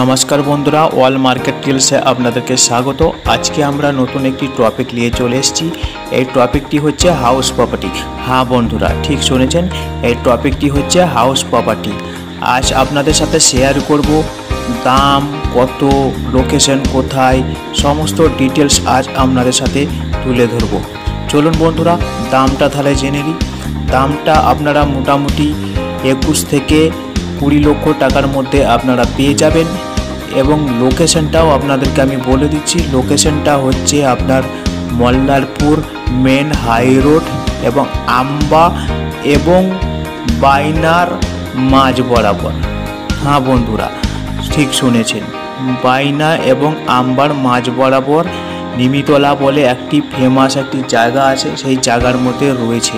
নমস্কার বন্ধুরা, all market ডিলসে আপনাদেরকে স্বাগত। আজকে আমরা নতুন একটি টপিক নিয়ে চলে এসেছি। এই টপিকটি হচ্ছে হাউস প্রপার্টি। হ্যাঁ বন্ধুরা, ঠিক শুনেছেন, এই টপিকটি হচ্ছে হাউস প্রপার্টি। আজ আপনাদের সাথে শেয়ার করব দাম কত, লোকেশন কোথায়, সমস্ত ডিটেলস আজ আপনাদের সাথে তুলে ধরব। চলুন বন্ধুরা, দামটা তাহলে জেনে নিই। দামটা আপনারা মোটামুটি 21 থেকে 20 লক্ষ টাকার মধ্যে আপনারা পেয়ে যাবেন। এবং লোকেশনটাও আপনাদেরকে আমি বলে দিচ্ছি। লোকেশনটা হচ্ছে আপনার মল্লারপুর মেন হাই রোড এবং আম্বা এবং বাইনার মাঝ বরাবর। হ্যাঁ বন্ধুরা, ঠিক শুনেছেন, বাইনা এবং আম্বার মাঝ বরাবর নিমিতলা বলে একটি ফেমাস একটি জায়গা আছে, সেই জায়গার মধ্যে রয়েছে।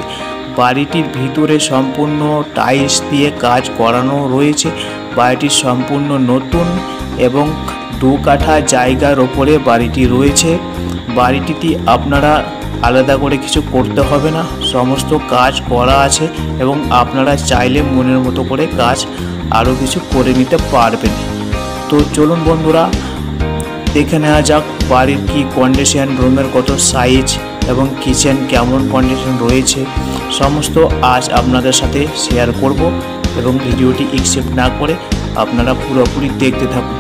বাড়িটির ভিতরে সম্পূর্ণ টাইলস দিয়ে কাজ করানো রয়েছে। বাড়িটি সম্পূর্ণ নতুন এবং 2 কাঠা জায়গার ওপরে বাড়িটি রয়েছে। বাড়িটিতে আপনারা আলাদা করে কিছু করতে হবে না, সমস্ত কাজ করা আছে এবং আপনারা চাইলে মনের মতো করে কাজ আরও কিছু করে নিতে পারবেন। তো চলুন বন্ধুরা, দেখে নেওয়া যাক বাড়ির কি কন্ডিশন, রুমের কত সাইজ এবং কিচেন কেমন কন্ডিশন রয়েছে, সমস্ত আজ আপনাদের সাথে শেয়ার করব। এবং ভিডিওটি স্কিপ না করে আপনারা পুরোপুরি দেখতে থাকুন।